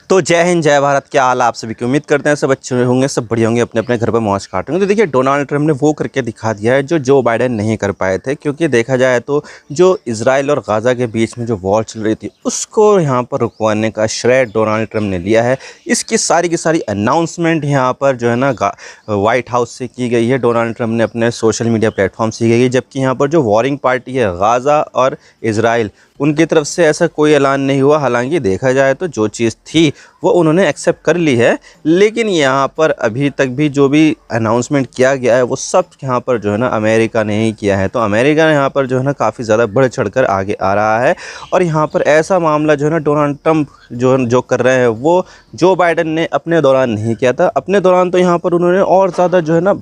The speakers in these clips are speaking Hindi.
तो जय हिंद जय भारत। क्या हाल आप सभी की, उम्मीद करते हैं सब अच्छे होंगे, सब बढ़िया होंगे, अपने अपने घर पर मौज काट होंगे। तो देखिए, डोनाल्ड ट्रंप ने वो करके दिखा दिया है जो बाइडेन नहीं कर पाए थे। क्योंकि देखा जाए तो जो इजराइल और गाज़ा के बीच में जो वॉर चल रही थी उसको यहाँ पर रुकवाने का श्रेय डोनाल्ड ट्रंप ने लिया है। इसकी सारी अनाउंसमेंट यहाँ पर जो है ना वाइट हाउस से की गई है, डोनाल्ड ट्रंप ने अपने सोशल मीडिया प्लेटफॉर्म से की गई है। जबकि यहाँ पर जो वॉरिंग पार्टी है गाज़ा और इजराइल, उनकी तरफ से ऐसा कोई ऐलान नहीं हुआ। हालांकि देखा जाए तो जो चीज़ थी वो उन्होंने एक्सेप्ट कर ली है, लेकिन यहाँ पर अभी तक भी जो भी अनाउंसमेंट किया गया है वो सब यहाँ पर जो है ना अमेरिका ने ही किया है। तो अमेरिका यहाँ पर जो है ना काफ़ी ज़्यादा बढ़ चढ़कर आगे आ रहा है। और यहाँ पर ऐसा मामला जो है ना डोनाल्ड ट्रंप जो कर रहे हैं वो जो बाइडेन ने अपने दौरान नहीं किया था। अपने दौरान तो यहाँ पर उन्होंने और ज़्यादा जो है ना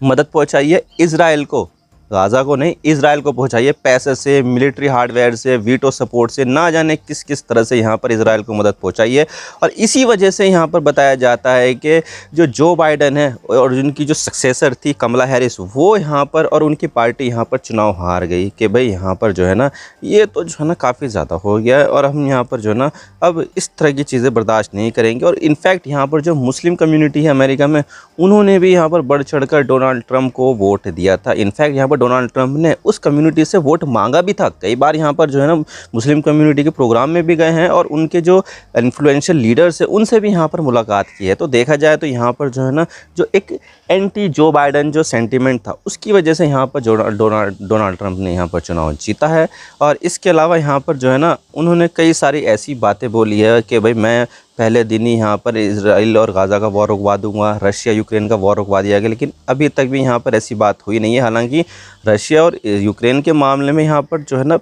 मदद पहुँचाई है इजराइल को, गाज़ा को नहीं, इजराइल को पहुंचाइए पैसे से, मिलिट्री हार्डवेयर से, वीटो सपोर्ट से, ना जाने किस किस तरह से यहाँ पर इजराइल को मदद पहुंचाइए। और इसी वजह से यहाँ पर बताया जाता है कि जो बाइडेन है और उनकी जो सक्सेसर थी कमला हैरिस, वो यहाँ पर और उनकी पार्टी यहाँ पर चुनाव हार गई कि भाई यहाँ पर जो है ना ये तो जो है ना काफ़ी ज़्यादा हो गया है और हम यहाँ पर जो है ना अब इस तरह की चीज़ें बर्दाश्त नहीं करेंगे। और इनफैक्ट यहाँ पर जो मुस्लिम कम्युनिटी है अमेरिका में, उन्होंने भी यहाँ पर बढ़ चढ़कर डोनाल्ड ट्रंप को वोट दिया था। इनफैक्ट यहाँ पर डोनाल्ड ट्रंप ने उस कम्युनिटी से वोट मांगा भी था। कई बार यहाँ पर जो है ना मुस्लिम कम्युनिटी के प्रोग्राम में भी गए हैं और उनके जो इन्फ्लुएंशियल लीडर्स हैं उनसे भी यहाँ पर मुलाकात की है। तो देखा जाए तो यहाँ पर जो है ना जो एक एंटी जो बाइडेन जो सेंटीमेंट था उसकी वजह से यहाँ पर डोनाल्ड ट्रंप ने यहाँ पर चुनाव जीता है। और इसके अलावा यहाँ पर जो है ना उन्होंने कई सारी ऐसी बातें बोली है कि भाई मैं पहले दिन ही यहाँ पर इजराइल और गाज़ा का वॉर रुकवा दूंगा, रशिया यूक्रेन का वॉर रुकवा दिया गया, लेकिन अभी तक भी यहाँ पर ऐसी बात हुई नहीं है। हालांकि रशिया और यूक्रेन के मामले में यहाँ पर जो है ना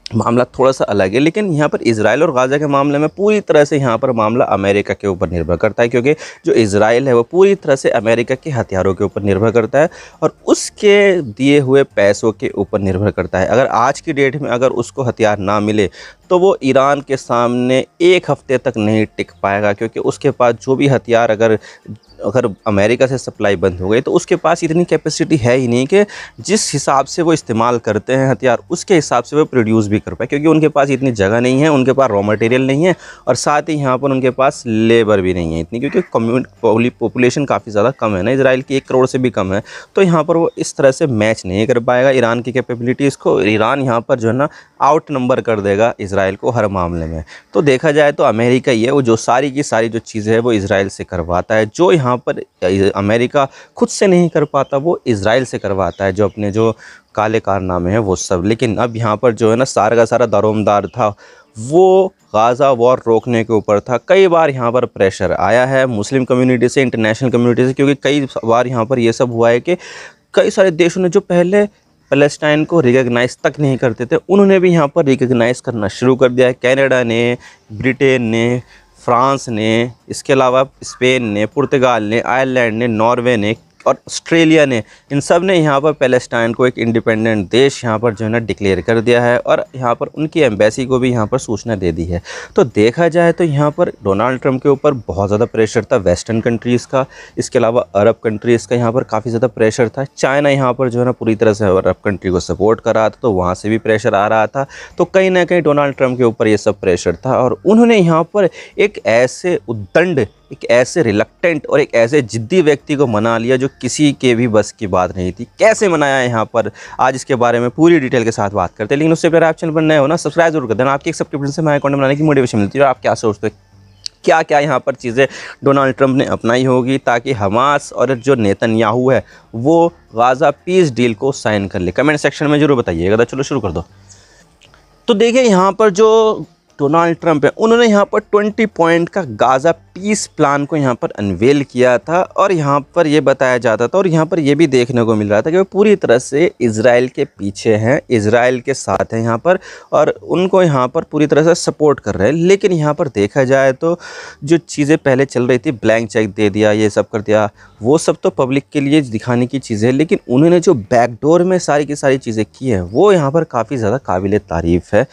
मामला थोड़ा सा अलग है, लेकिन यहाँ पर इजराइल और गाज़ा के मामले में पूरी तरह से यहाँ पर मामला अमेरिका के ऊपर निर्भर करता है। क्योंकि जो इजराइल है वो पूरी तरह से अमेरिका के हथियारों के ऊपर निर्भर करता है और उसके दिए हुए पैसों के ऊपर निर्भर करता है। अगर आज की डेट में अगर उसको हथियार ना मिले तो वो ईरान के सामने एक हफ्ते तक नहीं टिक पाएगा। क्योंकि उसके पास जो भी हथियार अगर अमेरिका से सप्लाई बंद हो गई तो उसके पास इतनी कैपेसिटी है ही नहीं कि जिस हिसाब से वो इस्तेमाल करते हैं हथियार उसके हिसाब से वो प्रोड्यूस भी कर पाए। क्योंकि उनके पास इतनी जगह नहीं है, उनके पास रॉ मटेरियल नहीं है और साथ ही यहाँ पर उनके पास लेबर भी नहीं है इतनी। क्योंकि पॉपुलेशन काफ़ी ज़्यादा कम है ना, इजराइल की 1 करोड़ से भी कम है। तो यहाँ पर वो इस तरह से मैच नहीं कर पाएगा ईरान की कैपेबिलिटीज़ को। ईरान यहाँ पर जो है ना आउट नंबर कर देगा इजराइल को हर मामले में। तो देखा जाए तो अमेरिका ही है वो जो सारी की सारी जो चीज़ें है वो इजराइल से करवाता है। जो यहाँ पर अमेरिका खुद से नहीं कर पाता वो इजराइल से करवाता है, जो अपने जो काले कारनामे हैं वो सब। लेकिन अब यहाँ पर जो है ना सारा का सारा दारोमदार था वो गाज़ा वॉर रोकने के ऊपर था। कई बार यहाँ पर प्रेशर आया है मुस्लिम कम्युनिटी से, इंटरनेशनल कम्युनिटी से, क्योंकि कई बार यहाँ पर ये सब हुआ है कि कई सारे देशों ने जो पहले पैलेस्टाइन को रिकॉग्नाइज़ तक नहीं करते थे उन्होंने भी यहाँ पर रिकॉग्नाइज़ करना शुरू कर दिया है। कनाडा ने, ब्रिटेन ने, फ्रांस ने, इसके अलावा स्पेन ने, पुर्तगाल ने, आयरलैंड ने, नॉर्वे ने और ऑस्ट्रेलिया ने, इन सब ने यहाँ पर पैलेस्टाइन को एक इंडिपेंडेंट देश यहाँ पर जो है ना डिक्लेयर कर दिया है और यहाँ पर उनकी एम्बेसी को भी यहाँ पर सूचना दे दी है। तो देखा जाए तो यहाँ पर डोनाल्ड ट्रंप के ऊपर बहुत ज़्यादा प्रेशर था वेस्टर्न कंट्रीज़ का, इसके अलावा अरब कंट्रीज़ का यहाँ पर काफ़ी ज़्यादा प्रेशर था। चाइना यहाँ पर जो है ना पूरी तरह से अरब कंट्री को सपोर्ट कर रहा था तो वहाँ से भी प्रेशर आ रहा था। तो कहीं ना कहीं डोनाल्ड ट्रंप के ऊपर ये सब प्रेशर था और उन्होंने यहाँ पर एक ऐसे उद्दंड, एक ऐसे रिलक्टेंट और एक ऐसे जिद्दी व्यक्ति को मना लिया जो किसी के भी बस की बात नहीं थी। कैसे मनाया यहाँ पर आज इसके बारे में पूरी डिटेल के साथ बात करते हैं। लेकिन उससे पहले आप चैनल पर नए हो ना सब्सक्राइब जरूर कर देना। आपकी एक सब्सक्रिप्शन से हमारे कंटेंट बनाने की मोटिवेशन मिलती है। और आप क्या सोचते हैं क्या क्या यहाँ पर चीज़ें डोनाल्ड ट्रंप ने अपनाई होगी ताकि हमास और जो नेतन्याहू है वो गाज़ा पीस डील को साइन कर ले, कमेंट सेक्शन में जरूर बताइएगा। तो चलो शुरू कर दो। तो देखिए यहाँ पर जो डोनाल्ड ट्रंप है उन्होंने यहाँ पर 20 पॉइंट का गाज़ा पीस प्लान को यहाँ पर अनवेल किया था और यहाँ पर ये बताया जाता था और यहाँ पर ये भी देखने को मिल रहा था कि वो पूरी तरह से इजराइल के पीछे हैं, इजराइल के साथ हैं यहाँ पर और उनको यहाँ पर पूरी तरह से सपोर्ट कर रहे हैं। लेकिन यहाँ पर देखा जाए तो जो चीज़ें पहले चल रही थी, ब्लैंक चेक दे दिया, ये सब कर दिया, वो सब तो पब्लिक के लिए दिखाने की चीज़ें है। लेकिन उन्होंने जो बैकडोर में सारी की सारी चीज़ें की हैं वो यहाँ पर काफ़ी ज़्यादा काबिल तारीफ़ है।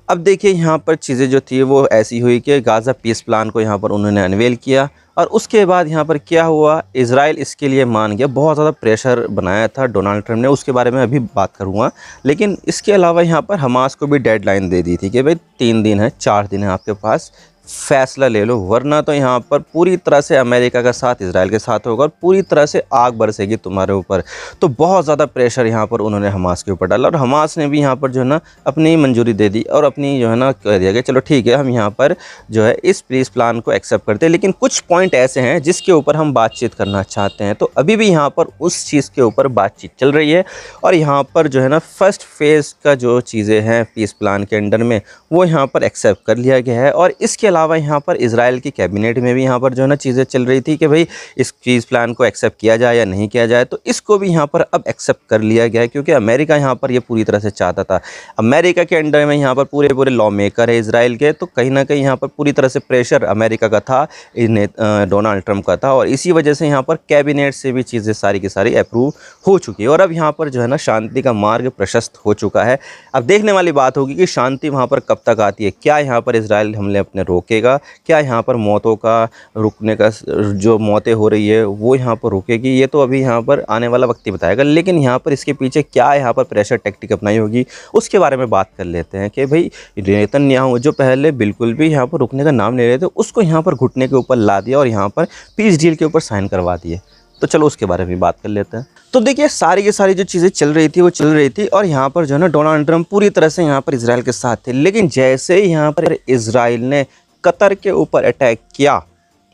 अब देखिए यहाँ पर चीज़ें जो थी वो ऐसी हुई कि गाज़ा पीस प्लान को यहाँ पर उन्होंने अनवेल किया और उसके बाद यहाँ पर क्या हुआ, इजराइल इसके लिए मान गया। बहुत ज़्यादा प्रेशर बनाया था डोनाल्ड ट्रंप ने, उसके बारे में अभी बात करूँगा। लेकिन इसके अलावा यहाँ पर हमास को भी डेडलाइन दे दी थी कि भाई 3 दिन है, 4 दिन है आपके पास, फैसला ले लो, वरना तो यहाँ पर पूरी तरह से अमेरिका का साथ इजराइल के साथ होगा और पूरी तरह से आग बरसेगी तुम्हारे ऊपर। तो बहुत ज़्यादा प्रेशर यहाँ पर उन्होंने हमास के ऊपर डाला और हमास ने भी यहाँ पर जो है ना अपनी मंजूरी दे दी और अपनी जो है ना कह दिया कि चलो ठीक है, हम यहाँ पर जो है इस पीस प्लान को एक्सेप्ट करते हैं, लेकिन कुछ पॉइंट ऐसे हैं जिसके ऊपर हम बातचीत करना चाहते हैं। तो अभी भी यहाँ पर उस चीज़ के ऊपर बातचीत चल रही है और यहाँ पर जो है ना फर्स्ट फेज़ का जो चीज़ें हैं पीस प्लान के अंडर में वो यहाँ पर एक्सेप्ट कर लिया गया है। और इसके अलावा यहाँ पर इजराइल की कैबिनेट में भी यहाँ पर जो है ना चीज़ें चल रही थी कि भाई इस पीस प्लान को एक्सेप्ट किया जाए या नहीं किया जाए, तो इसको भी यहाँ पर अब एक्सेप्ट कर लिया गया है क्योंकि अमेरिका यहाँ पर ये पूरी तरह से चाहता था। अमेरिका के अंडर में यहाँ पर पूरे पूरे लॉ मेकर है इजराइल के, तो कहीं ना कहीं यहाँ पर पूरी तरह से प्रेशर अमेरिका का था, डोनाल्ड ट्रंप का था और इसी वजह से यहाँ पर कैबिनेट से भी चीज़ें सारी की सारी अप्रूव हो चुकी है और अब यहाँ पर जो है ना शांति का मार्ग प्रशस्त हो चुका है। अब देखने वाली बात होगी कि शांति वहाँ पर कब तक आती है। क्या यहाँ पर इजराइल हमले अपने रोकेगा, क्या यहाँ पर मौतों का रुकने का जो मौतें हो रही है वो यहाँ पर रुकेगी, ये तो अभी यहाँ पर आने वाला वक्त ही बताएगा। लेकिन यहाँ पर इसके पीछे क्या यहाँ पर प्रेशर टैक्टिक अपनाई होगी उसके बारे में बात कर लेते हैं कि भाई नेतन्याहू जो पहले बिल्कुल भी यहाँ पर रुकने का नाम ले रहे थे उसको यहाँ पर घुटने के ऊपर ला दिया और यहाँ पर पीस डील के ऊपर साइन करवा दिए। तो चलो उसके बारे में बात कर लेते हैं। तो देखिए सारी की सारी जो चीज़ें चल रही थी वो चल रही थी और यहाँ पर जो है ना डोनाल्ड ट्रंप पूरी तरह से यहाँ पर इजराइल के साथ थे, लेकिन जैसे ही यहाँ पर इजराइल ने कतर के ऊपर अटैक किया,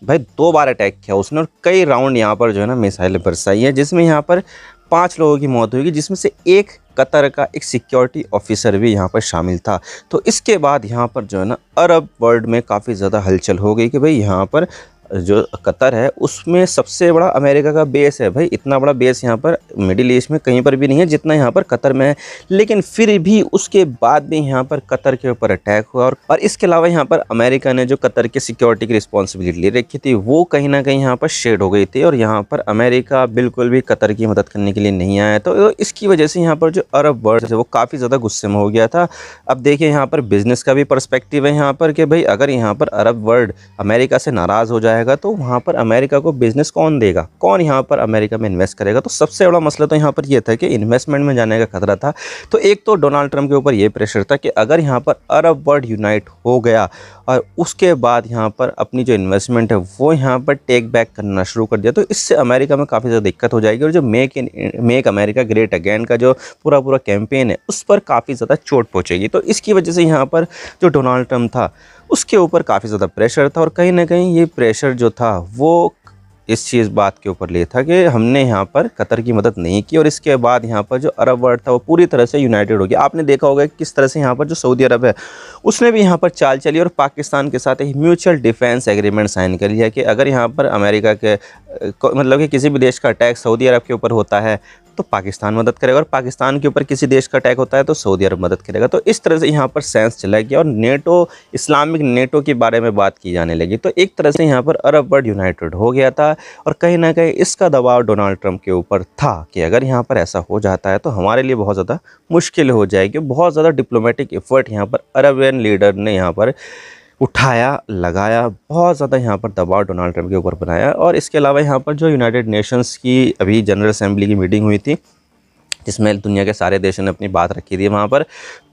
भाई 2 बार अटैक किया उसने और कई राउंड यहाँ पर जो है ना मिसाइलें बरसाई है, जिसमें यहाँ पर 5 लोगों की मौत हुई, जिसमें से एक कतर का एक सिक्योरिटी ऑफिसर भी यहाँ पर शामिल था। तो इसके बाद यहाँ पर जो है ना अरब वर्ल्ड में काफ़ी ज़्यादा हलचल हो गई कि भाई यहाँ पर जो कतर है उसमें सबसे बड़ा अमेरिका का बेस है। भाई इतना बड़ा बेस यहाँ पर मिडिल ईस्ट में कहीं पर भी नहीं है जितना यहाँ पर कतर में है, लेकिन फिर भी उसके बाद भी यहाँ पर कतर के ऊपर अटैक हुआ और इसके अलावा यहाँ पर अमेरिका ने जो कतर के सिक्योरिटी की रिस्पॉन्सिबिलिटी ले रखी थी वो कहीं ना कहीं यहाँ पर शेड हो गई थी और यहाँ पर अमेरिका बिल्कुल भी कतर की मदद करने के लिए नहीं आया। तो इसकी वजह से यहाँ पर जो अरब वर्ल्ड है वो काफ़ी ज़्यादा गुस्से में हो गया था। अब देखिए यहाँ पर बिज़नेस का भी पर्सपेक्टिव है यहाँ पर कि भाई अगर यहाँ पर अरब वर्ल्ड अमेरिका से नाराज़ हो जाएगा तो वहाँ पर अमेरिका को बिजनेस कौन देगा, कौन यहाँ पर अमेरिका में इन्वेस्ट करेगा। तो सबसे बड़ा मसला तो यहाँ पर ये था कि इन्वेस्टमेंट में जाने का खतरा था। तो एक तो डोनाल्ड ट्रंप के ऊपर ये प्रेशर था कि अगर यहाँ पर अरब वर्ल्ड यूनाइट हो गया और उसके बाद यहाँ पर अपनी जो इन्वेस्टमेंट है वो यहाँ पर टेक बैक करना शुरू कर दिया तो इससे अमेरिका में काफ़ी ज़्यादा दिक्कत हो जाएगी और जो मेक अमेरिका ग्रेट अगेन का जो पूरा कैंपेन है उस पर काफ़ी ज़्यादा चोट पहुँचेगी। तो इसकी वजह से यहाँ पर जो डोनाल्ड ट्रंप था उसके ऊपर काफ़ी ज़्यादा प्रेशर था और कहीं ना कहीं ये प्रेशर जो था वो इस चीज़ बात के ऊपर ले था कि हमने यहाँ पर कतर की मदद नहीं की और इसके बाद यहाँ पर जो अरब वर्ल्ड था वो पूरी तरह से यूनाइटेड हो गया। आपने देखा होगा कि किस तरह से यहाँ पर जो सऊदी अरब है उसने भी यहाँ पर चाल चली और पाकिस्तान के साथ एक म्यूचुअल डिफेंस एग्रीमेंट साइन कर लिया कि अगर यहाँ पर अमेरिका के मतलब कि किसी भी देश का अटैक सऊदी अरब के ऊपर होता है तो पाकिस्तान मदद करेगा और पाकिस्तान के ऊपर किसी देश का अटैक होता है तो सऊदी अरब मदद करेगा। तो इस तरह से यहाँ पर सेंस चला गया और नेटो इस्लामिक नेटो के बारे में बात की जाने लगी। तो एक तरह से यहाँ पर अरब वर्ल्ड यूनाइटेड हो गया था और कहीं ना कहीं इसका दबाव डोनाल्ड ट्रंप के ऊपर था कि अगर यहाँ पर ऐसा हो जाता है तो हमारे लिए बहुत ज़्यादा मुश्किल हो जाएगी। बहुत ज़्यादा डिप्लोमेटिक एफर्ट यहाँ पर अरबियन लीडर ने यहाँ पर उठाया, लगाया, बहुत ज़्यादा यहाँ पर दबाव डोनाल्ड ट्रंप के ऊपर बनाया। और इसके अलावा यहाँ पर जो यूनाइटेड नेशंस की अभी जनरल असेंबली की मीटिंग हुई थी जिसमें दुनिया के सारे देशों ने अपनी बात रखी थी वहाँ पर,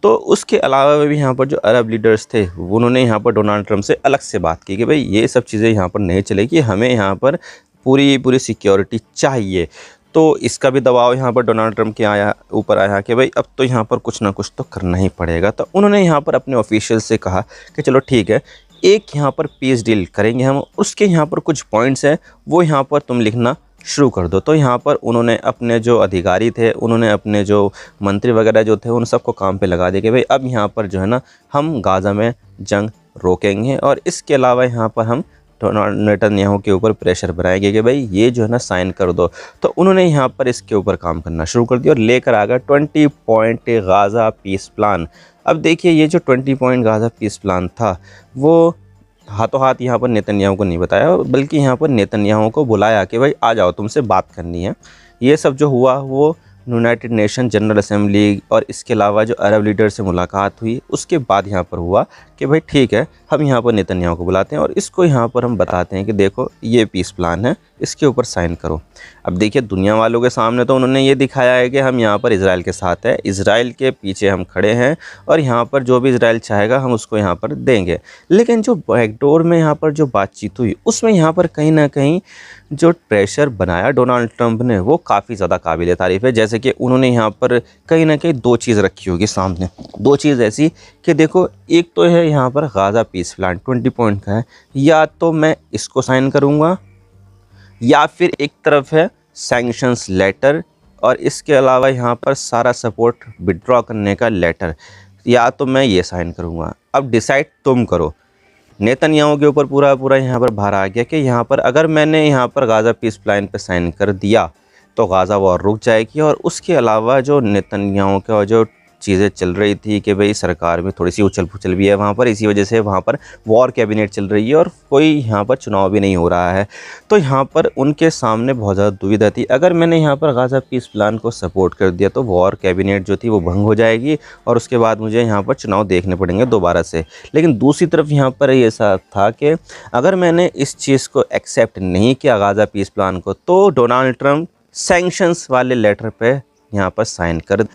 तो उसके अलावा भी यहाँ पर जो अरब लीडर्स थे उन्होंने यहाँ पर डोनाल्ड ट्रंप से अलग से बात की कि भाई ये सब चीज़ें यहाँ पर नहीं चलेगी, हमें यहाँ पर पूरी सिक्योरिटी चाहिए। तो इसका भी दबाव यहाँ पर डोनाल्ड ट्रंप के ऊपर आया कि भाई अब तो यहाँ पर कुछ ना कुछ तो करना ही पड़ेगा। तो उन्होंने यहाँ पर अपने ऑफिशियल से कहा कि चलो ठीक है, एक यहाँ पर पीस डील करेंगे हम, उसके यहाँ पर कुछ पॉइंट्स हैं वो यहाँ पर तुम लिखना शुरू कर दो। तो यहाँ पर उन्होंने अपने जो अधिकारी थे, उन्होंने अपने जो मंत्री वगैरह जो थे उन सबको काम पे लगा दिया कि भाई अब यहाँ पर जो है ना हम गाज़ा में जंग रोकेंगे और इसके अलावा यहाँ पर हम नेतन्याहू के ऊपर प्रेशर बनाएंगे कि भाई ये जो है ना साइन कर दो। तो उन्होंने यहाँ पर इसके ऊपर काम करना शुरू कर दिया और लेकर आ गया 20 पॉइंट गाज़ा पीस प्लान। अब देखिए ये जो 20 पॉइंट गाज़ा पीस प्लान था वो हाथों हाथ यहाँ पर नेतन्याहू को नहीं बताया, बल्कि यहाँ पर नेतन्याहू को बुलाया कि भाई आ जाओ तुमसे बात करनी है। ये सब जो हुआ वो यूनाइटेड नेशन जनरल असेंबली और इसके अलावा जो अरब लीडर से मुलाकात हुई उसके बाद यहाँ पर हुआ कि भाई ठीक है, हम यहाँ पर नेतन्याहू को बुलाते हैं और इसको यहाँ पर हम बताते हैं कि देखो ये पीस प्लान है, इसके ऊपर साइन करो। अब देखिए दुनिया वालों के सामने तो उन्होंने ये दिखाया है कि हम यहाँ पर इजराइल के साथ हैं, इजराइल के पीछे हम खड़े हैं और यहाँ पर जो भी इजराइल चाहेगा हम उसको यहाँ पर देंगे। लेकिन जो बैकडोर में यहाँ पर जो बातचीत हुई उसमें यहाँ पर कहीं ना कहीं जो प्रेशर बनाया डोनाल्ड ट्रंप ने वो काफ़ी ज़्यादा काबिल तारीफ़ है। जैसे कि उन्होंने यहाँ पर कहीं ना कहीं दो चीज़ रखी होगी सामने, दो चीज़ ऐसी कि देखो एक तो है यहाँ पर गाज़ा पीस प्लान 20 पॉइंट का है, या तो मैं इसको साइन करूँगा या फिर एक तरफ है सैंक्शंस लेटर और इसके अलावा यहाँ पर सारा सपोर्ट विड्रॉ करने का लेटर, या तो मैं ये साइन करूँगा। अब डिसाइड तुम करो। नेतन्याहू के ऊपर पूरा यहाँ पर भार आ गया कि यहाँ पर अगर मैंने यहाँ पर गाज़ा पीस प्लान पे साइन कर दिया तो गाज़ा वॉर रुक जाएगी, और उसके अलावा जो नेतन्याहू का जो चीज़ें चल रही थी कि भाई सरकार में थोड़ी सी उछल पुछल भी है वहाँ पर, इसी वजह से वहाँ पर वॉर कैबिनेट चल रही है और कोई यहाँ पर चुनाव भी नहीं हो रहा है, तो यहाँ पर उनके सामने बहुत ज़्यादा दुविधा थी। अगर मैंने यहाँ पर गाज़ा पीस प्लान को सपोर्ट कर दिया तो वॉर कैबिनेट जो थी वो भंग हो जाएगी और उसके बाद मुझे यहाँ पर चुनाव देखने पड़ेंगे दोबारा से। लेकिन दूसरी तरफ यहाँ पर ये ऐसा था कि अगर मैंने इस चीज़ को एक्सेप्ट नहीं किया गाज़ा पीस प्लान को, तो डोनाल्ड ट्रंप सैंक्शंस वाले लेटर पे यहाँ पर साइन कर,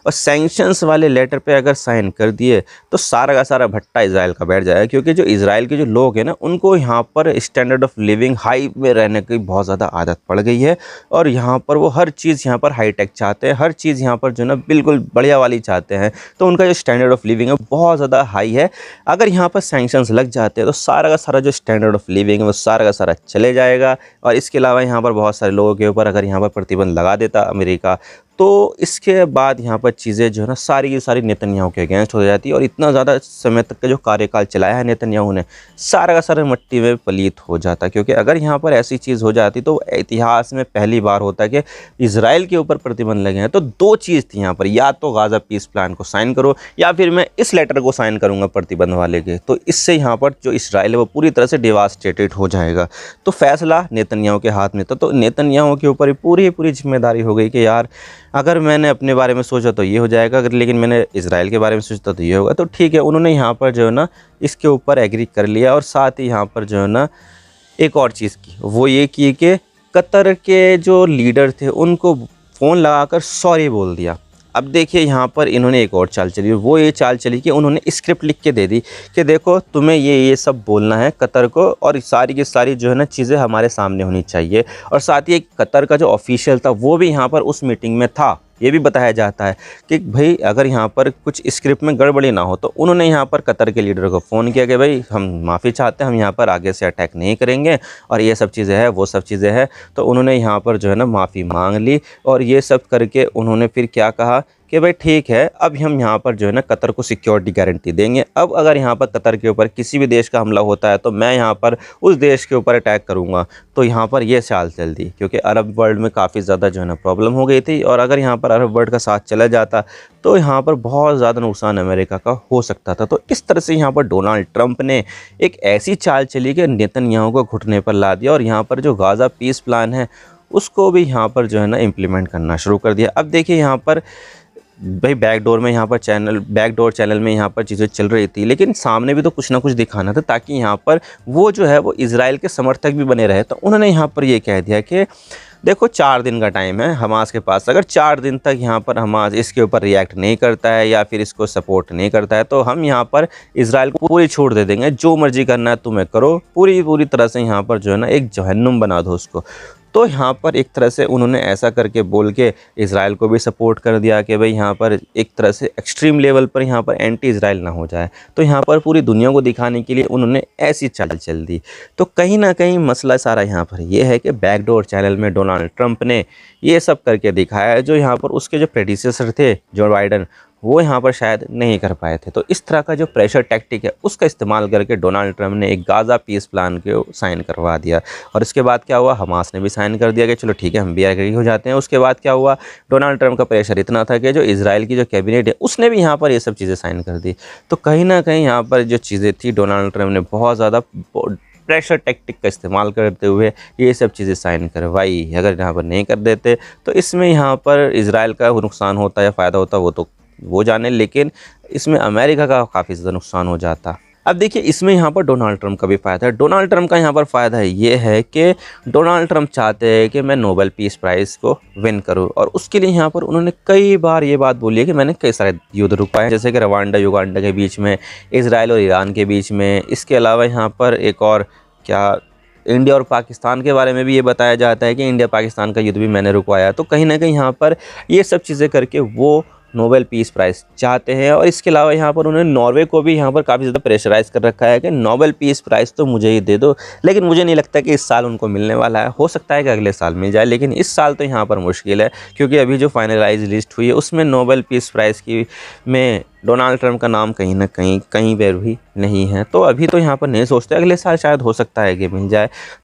और सैंक्शंस वाले लेटर पे अगर साइन कर दिए तो सारा का सारा भट्टा इजराइल का बैठ जाएगा, क्योंकि जो इजराइल के जो लोग हैं ना उनको यहाँ पर स्टैंडर्ड ऑफ लिविंग हाई में रहने की बहुत ज़्यादा आदत पड़ गई है और यहाँ पर वो हर चीज़ यहाँ पर हाई टेक चाहते हैं, हर चीज़ यहाँ पर जो ना बिल्कुल बढ़िया वाली चाहते हैं, तो उनका जो स्टैंडर्ड ऑफ लिविंग है बहुत ज़्यादा हाई है। अगर यहाँ पर सैंक्शंस लग जाते हैं तो सारा का सारा जो स्टैंडर्ड ऑफ लिविंग है वो सारा का सारा चले जाएगा, और इसके अलावा यहाँ पर बहुत सारे लोगों के ऊपर अगर यहाँ पर प्रतिबंध लगा देता अमेरिका तो इसके बाद यहाँ पर चीज़ें जो है ना सारी की सारी नेतन्याहू के अगेंस्ट हो जाती है, और इतना ज़्यादा समय तक का जो कार्यकाल चलाया है नेतन्याहू ने सारा का सारा मिट्टी में पलीत हो जाता। क्योंकि अगर यहाँ पर ऐसी चीज़ हो जाती तो इतिहास में पहली बार होता कि इजराइल के ऊपर प्रतिबंध लगे हैं। तो दो चीज़ थी यहाँ पर, या तो गाज़ा पीस प्लान को साइन करो या फिर मैं इस लेटर को साइन करूँगा प्रतिबंध वाले के, तो इससे यहाँ पर जो इसराइल है वो पूरी तरह से डिवास्टेटेड हो जाएगा। तो फैसला नेतन्याहू के हाथ में था, तो नेतन्याहू के ऊपर पूरी जिम्मेदारी हो गई कि यार अगर मैंने अपने बारे में सोचा तो ये हो जाएगा, अगर लेकिन मैंने इजराइल के बारे में सोचा तो ये होगा। तो ठीक है, उन्होंने यहाँ पर जो है ना इसके ऊपर एग्री कर लिया, और साथ ही यहाँ पर जो है ना एक और चीज़ की, वो ये की कि कतर के जो लीडर थे उनको फ़ोन लगाकर सॉरी बोल दिया। अब देखिए यहाँ पर इन्होंने एक और चाल चली, वो ये चाल चली कि उन्होंने स्क्रिप्ट लिख के दे दी कि देखो तुम्हें ये सब बोलना है कतर को, और सारी की सारी जो है ना चीज़ें हमारे सामने होनी चाहिए। और साथ ही एक कतर का जो ऑफिशियल था वो भी यहाँ पर उस मीटिंग में था। ये भी बताया जाता है कि भाई अगर यहाँ पर कुछ स्क्रिप्ट में गड़बड़ी ना हो, तो उन्होंने यहाँ पर कतर के लीडर को फ़ोन किया कि भाई हम माफ़ी चाहते हैं, हम यहाँ पर आगे से अटैक नहीं करेंगे और ये सब चीज़ें हैं वो सब चीज़ें हैं। तो उन्होंने यहाँ पर जो है ना माफ़ी मांग ली, और ये सब करके उन्होंने फिर क्या कहा कि भाई ठीक है, अब हम यहाँ पर जो है ना कतर को सिक्योरिटी गारंटी देंगे। अब अगर यहाँ पर कतर के ऊपर किसी भी देश का हमला होता है तो मैं यहाँ पर उस देश के ऊपर अटैक करूँगा। तो यहाँ पर ये चाल चल दी, क्योंकि अरब वर्ल्ड में काफ़ी ज़्यादा जो है ना प्रॉब्लम हो गई थी, और अगर यहाँ पर अरब वर्ल्ड का साथ चला जाता तो यहाँ पर बहुत ज़्यादा नुकसान अमेरिका का हो सकता था। तो इस तरह से यहाँ पर डोनाल्ड ट्रंप ने एक ऐसी चाल चली कि नेतन्याहू को घुटने पर ला दिया, और यहाँ पर जो गाज़ा पीस प्लान है उसको भी यहाँ पर जो है ना इम्प्लीमेंट करना शुरू कर दिया। अब देखिए यहाँ पर भाई बैकडोर में यहाँ पर बैकडोर चैनल में यहाँ पर चीज़ें चल रही थी, लेकिन सामने भी तो कुछ ना कुछ दिखाना था ताकि यहाँ पर वो जो है वो इजराइल के समर्थक भी बने रहे। तो उन्होंने यहाँ पर ये कह दिया कि देखो 4 दिन का टाइम है हमास के पास, अगर 4 दिन तक यहाँ पर हमास इसके ऊपर रिएक्ट नहीं करता है या फिर इसको सपोर्ट नहीं करता है तो हम यहाँ पर इजराइल को पूरी छूट दे देंगे, जो मर्जी करना है तुम्हें करो, पूरी तरह से यहाँ पर जो है ना एक जहन्नुम बना दो उसको। तो यहाँ पर एक तरह से उन्होंने ऐसा करके बोल के इजराइल को भी सपोर्ट कर दिया कि भाई यहाँ पर एक तरह से एक्सट्रीम लेवल पर यहाँ पर एंटी इजराइल ना हो जाए। तो यहाँ पर पूरी दुनिया को दिखाने के लिए उन्होंने ऐसी चाल चल दी। तो कहीं ना कहीं मसला सारा यहाँ पर ये है कि बैकडोर चैनल में डोनाल्ड ट्रंप ने ये सब करके दिखाया है, जो यहाँ पर उसके जो प्रेडिसेसर थे जो बाइडन, वो यहाँ पर शायद नहीं कर पाए थे। तो इस तरह का जो प्रेशर टैक्टिक है उसका इस्तेमाल करके डोनाल्ड ट्रंप ने एक गाज़ा पीस प्लान को साइन करवा दिया, और इसके बाद क्या हुआ, हमास ने भी साइन कर दिया कि चलो ठीक है हम भी एग्री हो जाते हैं। उसके बाद क्या हुआ, डोनाल्ड ट्रंप का प्रेशर इतना था कि जो इजराइल की जो कैबिनेट है उसने भी यहाँ पर ये सब चीज़ें साइन कर दी। तो कहीं ना कहीं यहाँ पर जो चीज़ें थी डोनाल्ड ट्रंप ने बहुत ज़्यादा प्रेशर टैक्टिक का इस्तेमाल करते हुए ये सब चीज़ें साइन करवाई। अगर यहाँ पर नहीं कर देते तो इसमें यहाँ पर इजराइल का नुकसान होता या फ़ायदा होता वो तो वो जाने, लेकिन इसमें अमेरिका का काफ़ी ज़्यादा नुकसान हो जाता। अब देखिए इसमें यहाँ पर डोनाल्ड ट्रंप का भी फ़ायदा है। डोनाल्ड ट्रंप का यहाँ पर फ़ायदा ये है कि डोनाल्ड ट्रंप चाहते हैं कि मैं नोबेल पीस प्राइज़ को विन करूँ, और उसके लिए यहाँ पर उन्होंने कई बार ये बात बोली है कि मैंने कई सारे युद्ध रुकवाए हैं, जैसे कि रवांडा युगांडा के बीच में, इजराइल और ईरान के बीच में। इसके अलावा यहाँ पर एक और क्या, इंडिया और पाकिस्तान के बारे में भी ये बताया जाता है कि इंडिया पाकिस्तान का युद्ध भी मैंने रुकवाया। तो कहीं ना कहीं यहाँ पर ये सब चीज़ें करके वो नोबेल पीस प्राइज़ चाहते हैं। और इसके अलावा यहाँ पर उन्होंने नॉर्वे को भी यहाँ पर काफ़ी ज़्यादा प्रेशराइज़ कर रखा है कि नोबेल पीस प्राइज़ तो मुझे ही दे दो। लेकिन मुझे नहीं लगता कि इस साल उनको मिलने वाला है। हो सकता है कि अगले साल मिल जाए, लेकिन इस साल तो यहाँ पर मुश्किल है, क्योंकि अभी जो फाइनलाइज लिस्ट हुई है उसमें नोबेल पीस प्राइज़ की में डोनाल्ड ट्रंप का नाम कहीं ना कहीं पर भी नहीं है। तो अभी तो यहाँ पर नहीं सोचते, अगले साल शायद हो सकता है कि मिल जाए।